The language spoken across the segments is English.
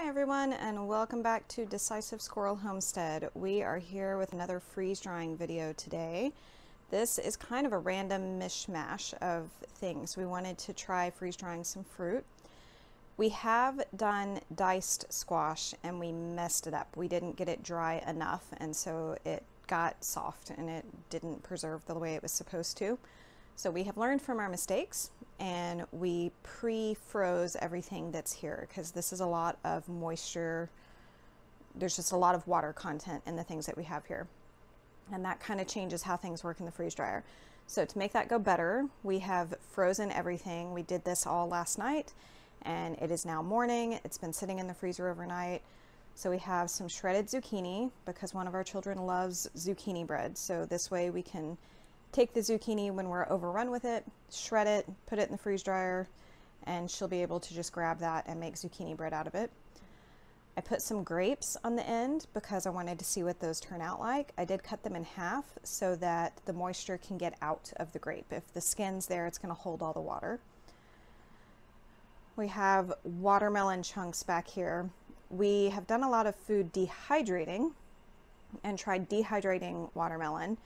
Hi everyone, and welcome back to Decisive Squirrel Homestead. We are here with another freeze drying video today. This is kind of a random mishmash of things. We wanted to try freeze drying some fruit. We have done diced squash and we messed it up. We didn't get it dry enough, and so it got soft and it didn't preserve the way it was supposed to. So we have learned from our mistakes, and we pre-froze everything that's here because this is a lot of moisture. There's just a lot of water content in the things that we have here, and that kind of changes how things work in the freeze dryer. So to make that go better, we have frozen everything. We did this all last night, and it is now morning. It's been sitting in the freezer overnight. So we have some shredded zucchini because one of our children loves zucchini bread. So this way we can take the zucchini when we're overrun with it, shred it, put it in the freeze dryer, and she'll be able to just grab that and make zucchini bread out of it. I put some grapes on the end because I wanted to see what those turn out like. I did cut them in half so that the moisture can get out of the grape. If the skin's there, it's going to hold all the water. We have watermelon chunks back here. We have done a lot of food dehydrating and tried dehydrating watermelon,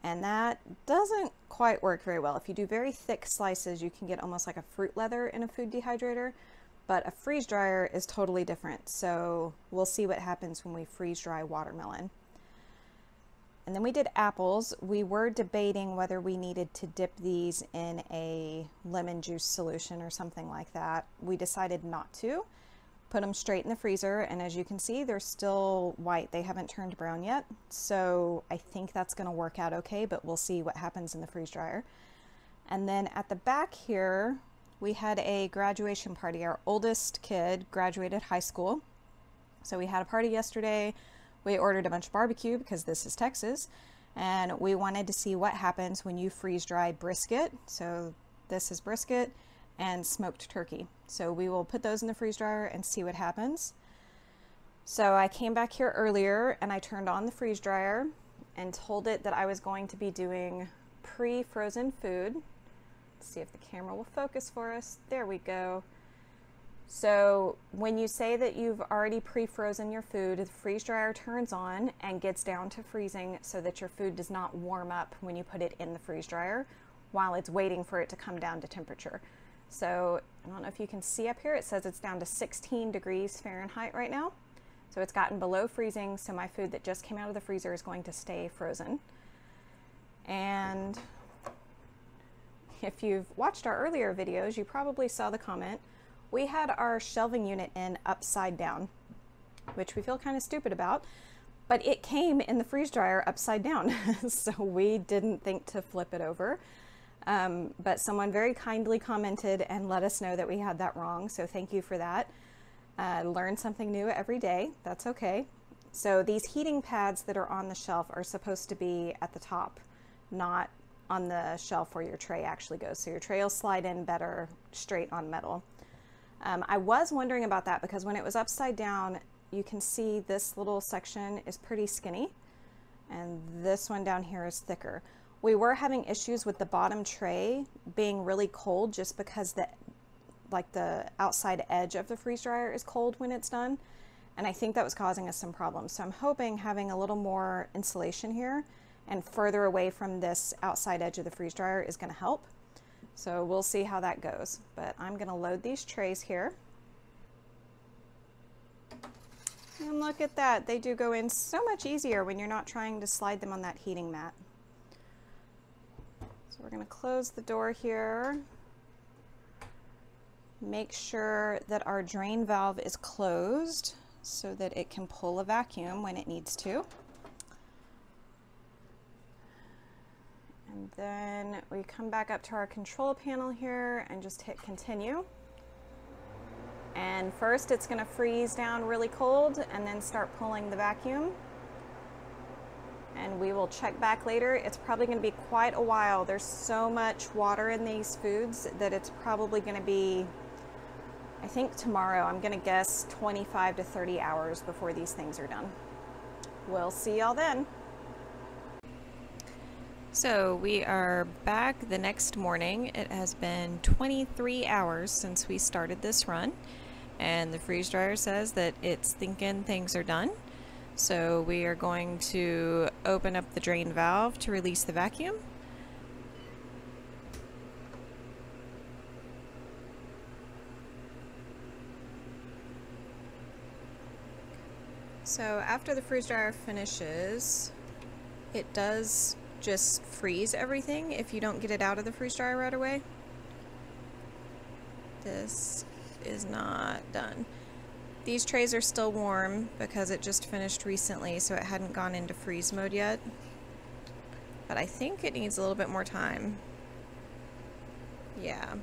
and that doesn't quite work very well. If you do very thick slices, you can get almost like a fruit leather in a food dehydrator, but a freeze dryer is totally different. So we'll see what happens when we freeze dry watermelon. And then we did apples. We were debating whether we needed to dip these in a lemon juice solution or something like that. We decided not to. Put them straight in the freezer, and as you can see, they're still white. They haven't turned brown yet, so I think that's going to work out okay, but we'll see what happens in the freeze dryer. And then at the back here, we had a graduation party. Our oldest kid graduated high school, so we had a party yesterday. We ordered a bunch of barbecue because this is Texas, and we wanted to see what happens when you freeze dry brisket. So this is brisket and smoked turkey. So we will put those in the freeze dryer and see what happens. So I came back here earlier and I turned on the freeze dryer and told it that I was going to be doing pre-frozen food. Let's see if the camera will focus for us. There we go. So when you say that you've already pre-frozen your food, the freeze dryer turns on and gets down to freezing so that your food does not warm up when you put it in the freeze dryer while it's waiting for it to come down to temperature. So I don't know if you can see up here, it says it's down to 16 degrees Fahrenheit right now. So it's gotten below freezing, so my food that just came out of the freezer is going to stay frozen. And if you've watched our earlier videos, you probably saw the comment. We had our shelving unit in upside down, which we feel kind of stupid about, but it came in the freeze dryer upside down. So we didn't think to flip it over. But someone very kindly commented and let us know that we had that wrong, so thank you for that. Learn something new every day. That's okay. So these heating pads that are on the shelf are supposed to be at the top, not on the shelf where your tray actually goes. So your tray will slide in better straight on metal. I was wondering about that because when it was upside down, you can see this little section is pretty skinny and this one down here is thicker. We were having issues with the bottom tray being really cold just because the outside edge of the freeze dryer is cold when it's done. And I think that was causing us some problems. So I'm hoping having a little more insulation here and further away from this outside edge of the freeze dryer is going to help. So we'll see how that goes. But I'm going to load these trays here. And look at that. They do go in so much easier when you're not trying to slide them on that heating mat. So we're going to close the door here. Make sure that our drain valve is closed so that it can pull a vacuum when it needs to. And then we come back up to our control panel here and just hit continue. And first it's going to freeze down really cold and then start pulling the vacuum. And we will check back later. It's probably going to be quite a while. There's so much water in these foods that it's probably going to be, I think tomorrow, I'm going to guess 25 to 30 hours before these things are done. We'll see y'all then. So we are back the next morning. It has been 23 hours since we started this run. and the freeze dryer says that it's thinking things are done. So we are going to open up the drain valve to release the vacuum. So after the freeze dryer finishes, it does just freeze everything if you don't get it out of the freeze dryer right away. This is not done. These trays are still warm because it just finished recently, so it hadn't gone into freeze mode yet. But I think it needs a little bit more time. Yeah.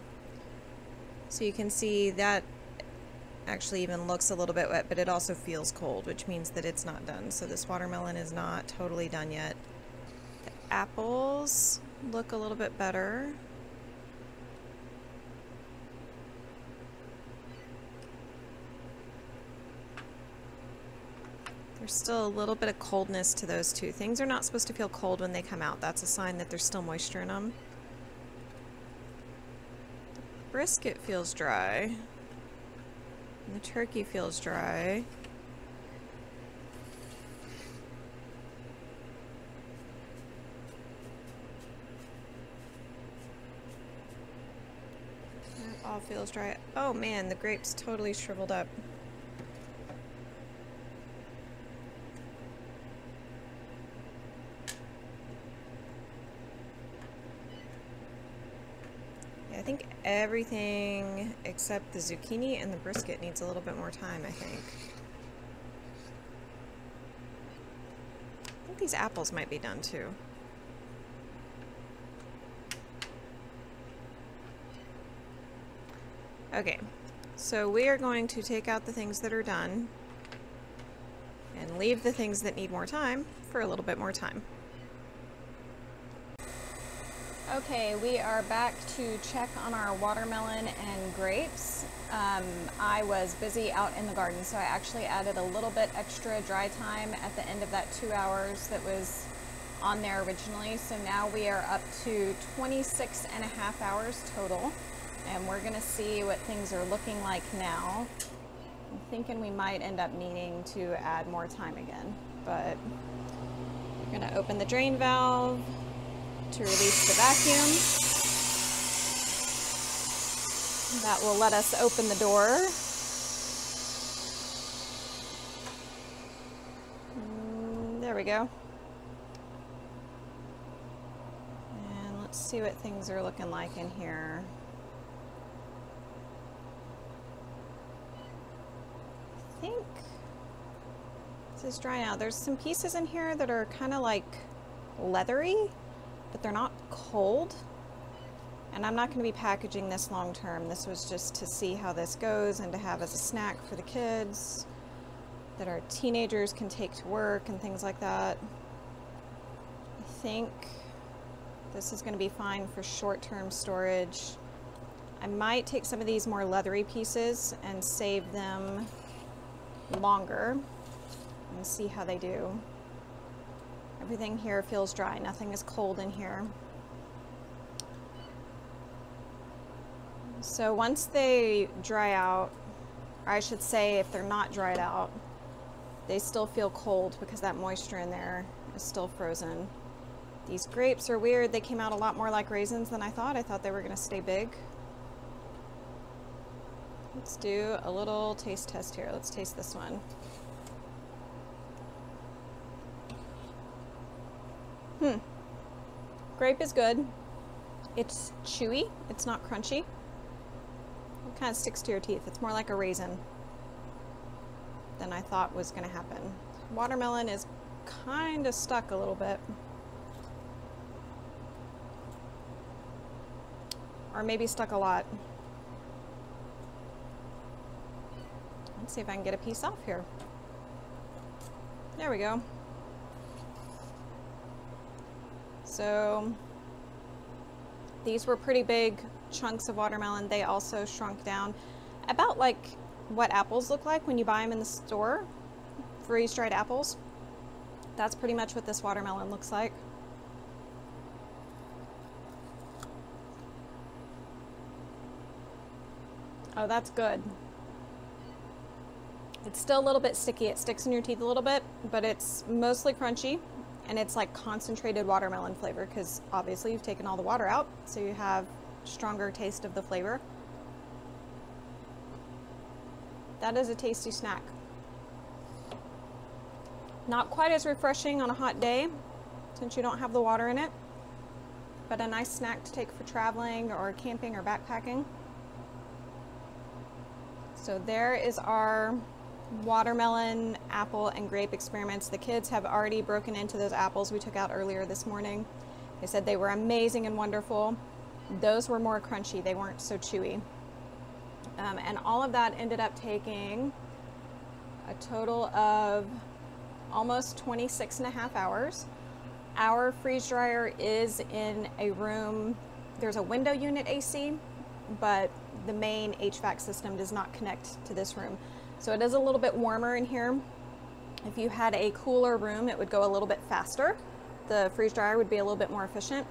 So you can see that actually even looks a little bit wet, but it also feels cold, which means that it's not done. So this watermelon is not totally done yet. The apples look a little bit better. There's still a little bit of coldness to those two. Things are not supposed to feel cold when they come out. That's a sign that there's still moisture in them. The brisket feels dry. And the turkey feels dry. That all feels dry. Oh man, the grapes totally shriveled up. I think everything except the zucchini and the brisket needs a little bit more time, I think. I think these apples might be done too. Okay, so we are going to take out the things that are done and leave the things that need more time for a little bit more time. Okay, we are back to check on our watermelon and grapes. I was busy out in the garden, so I actually added a little bit extra dry time at the end of that 2 hours that was on there originally. So now we are up to 26.5 hours total, and we're gonna see what things are looking like now. I'm thinking we might end up needing to add more time again, but we're gonna open the drain valve to release the vacuum. That will let us open the door. There we go. And let's see what things are looking like in here. I think this is dry now. There's some pieces in here that are kind of like leathery, but they're not cold. And I'm not going to be packaging this long term. This was just to see how this goes and to have as a snack for the kids that our teenagers can take to work and things like that. I think this is going to be fine for short-term storage. I might take some of these more leathery pieces and save them longer and see how they do. Everything here feels dry. Nothing is cold in here. So once they dry out, or I should say if they're not dried out, they still feel cold because that moisture in there is still frozen. These grapes are weird. They came out a lot more like raisins than I thought. I thought they were going to stay big. Let's do a little taste test here. Let's taste this one. Grape is good. It's chewy. It's not crunchy. It kind of sticks to your teeth. It's more like a raisin than I thought was going to happen. Watermelon is kind of stuck a little bit. Or maybe stuck a lot. Let's see if I can get a piece off here. There we go. So these were pretty big chunks of watermelon. They also shrunk down about like what apples look like when you buy them in the store, freeze-dried apples. That's pretty much what this watermelon looks like. Oh, that's good. It's still a little bit sticky. It sticks in your teeth a little bit, but it's mostly crunchy, and it's like concentrated watermelon flavor because obviously you've taken all the water out, so you have stronger taste of the flavor. That is a tasty snack. Not quite as refreshing on a hot day since you don't have the water in it, but a nice snack to take for traveling or camping or backpacking. So there is our watermelon, apple, and grape experiments. The kids have already broken into those apples we took out earlier this morning. They said they were amazing and wonderful. Those were more crunchy. They weren't so chewy. And all of that ended up taking a total of almost 26.5 hours. Our freeze dryer is in a room, there's a window unit AC, but the main HVAC system does not connect to this room. So it is a little bit warmer in here. If you had a cooler room, it would go a little bit faster. The freeze dryer would be a little bit more efficient.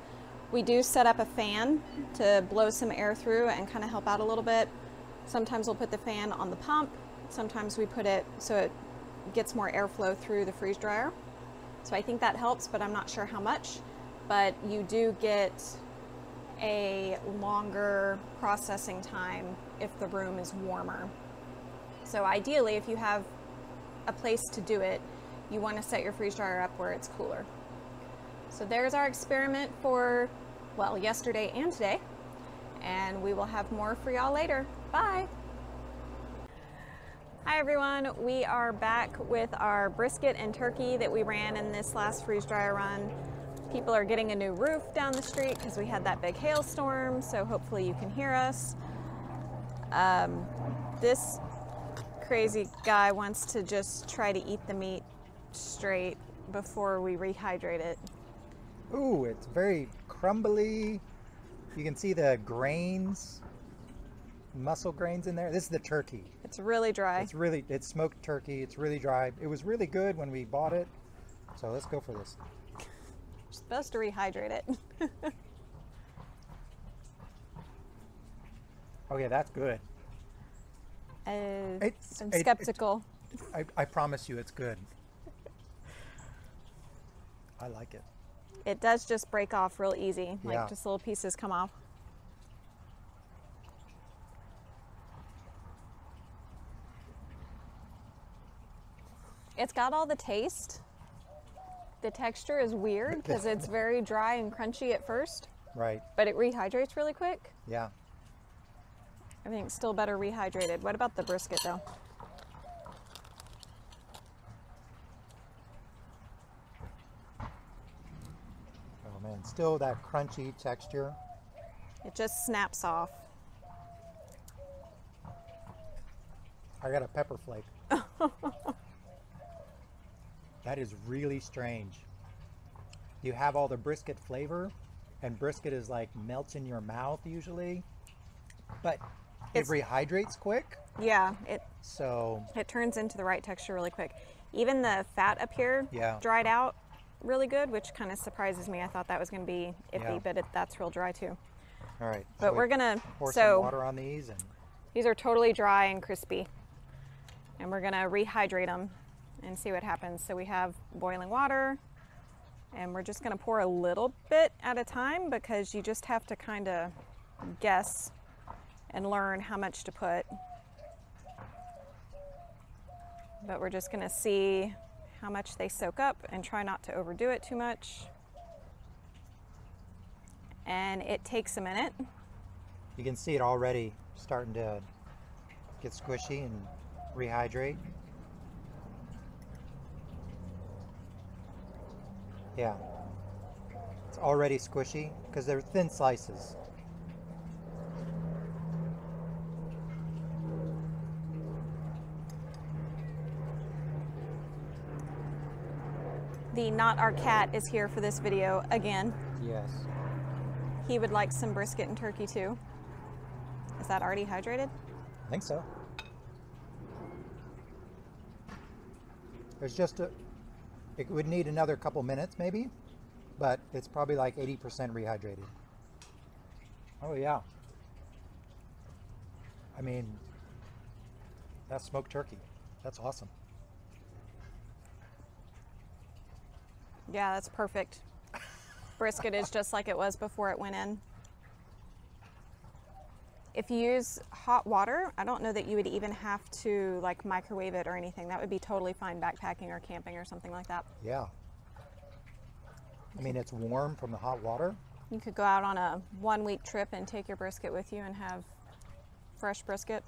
We do set up a fan to blow some air through and kind of help out a little bit. Sometimes we'll put the fan on the pump. Sometimes we put it so it gets more airflow through the freeze dryer. So I think that helps, but I'm not sure how much. But you do get a longer processing time if the room is warmer. So ideally, if you have a place to do it, you want to set your freeze dryer up where it's cooler. So there's our experiment for, well, yesterday and today. And we will have more for y'all later. Bye. Hi everyone, we are back with our brisket and turkey that we ran in this last freeze dryer run. People are getting a new roof down the street because we had that big hailstorm, so hopefully you can hear us. This crazy guy wants to just try to eat the meat straight before we rehydrate it. Ooh, it's very crumbly. You can see the grains, muscle grains in there. This is the turkey. It's really dry. It's smoked turkey. It's really dry. It was really good when we bought it. So let's go for this. We're supposed to rehydrate it. Okay, that's good. I'm skeptical. I promise you it's good. I like it. It does just break off real easy, like Yeah. just little pieces come off. It's got all the taste. The texture is weird because it's very dry and crunchy at first. Right. But it rehydrates really quick. Yeah. Everything's still better rehydrated. What about the brisket though? Oh man, still that crunchy texture. It just snaps off. I got a pepper flake. That is really strange. You have all the brisket flavor, and brisket is like melts in your mouth usually, but it rehydrates quick. Yeah, So it turns into the right texture really quick. Even the fat up here Yeah. dried out really good, which kind of surprises me. I thought that was going to be iffy, Yeah. but that's real dry too. all right. But so we're gonna, pour some water on these, and these are totally dry and crispy. And we're gonna rehydrate them and see what happens. So we have boiling water, and we're just gonna pour a little bit at a time because you just have to kind of guess and learn how much to put. But we're just gonna see how much they soak up and try not to overdo it too much. And it takes a minute. you can see it already starting to get squishy and rehydrate. Yeah, it's already squishy because they're thin slices. The Not Our Cat is here for this video again. Yes. He would like some brisket and turkey too. Is that already hydrated? I think so. There's just it would need another couple minutes maybe, but it's probably like 80% rehydrated. Oh yeah. I mean, that's smoked turkey. That's awesome. Yeah, that's perfect. Brisket is just like it was before it went in. If you use hot water, I don't know that you would even have to like microwave it or anything. That would be totally fine backpacking or camping or something like that. Yeah. I mean, it's warm from the hot water. You could go out on a 1-week trip and take your brisket with you and have fresh brisket.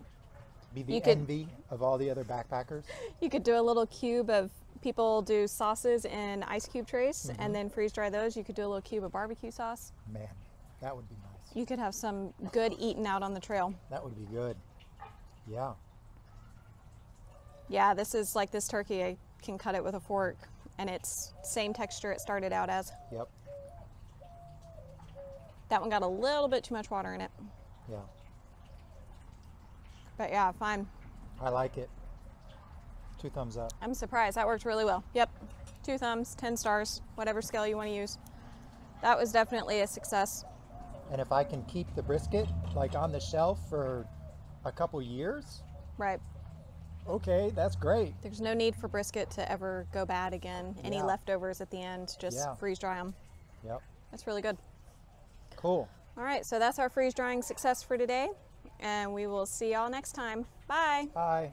Be the envy of all the other backpackers. You could do a little cube of, people do sauces in ice cube trays and then freeze dry those. You could do a little cube of barbecue sauce. Man, that would be nice. You could have some good eating out on the trail. That would be good. Yeah. Yeah, this is like this turkey. I can cut it with a fork and it's same texture it started out as. Yep. That one got a little bit too much water in it. Yeah. But yeah, fine. I like it. 2 thumbs up. I'm surprised. That worked really well. Yep. 2 thumbs, 10 stars, whatever scale you want to use. That was definitely a success. And if I can keep the brisket like on the shelf for a couple years, Right. okay, that's great. There's no need for brisket to ever go bad again. Any Yeah. leftovers at the end, just freeze dry them. Yep. That's really good. Cool. All right, so that's our freeze drying success for today. And we will see y'all next time. Bye. Bye.